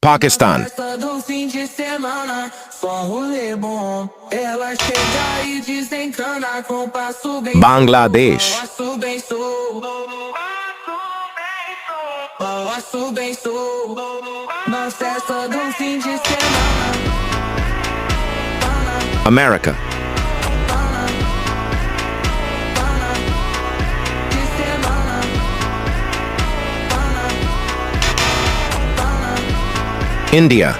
Pakistan, Festa do fim de semana, só rolê bom. Ela chega e desencana com passo bem Bangladesh, passo bem sou. Passo bem sou. Na festa do fim de semana. America, De semana. India,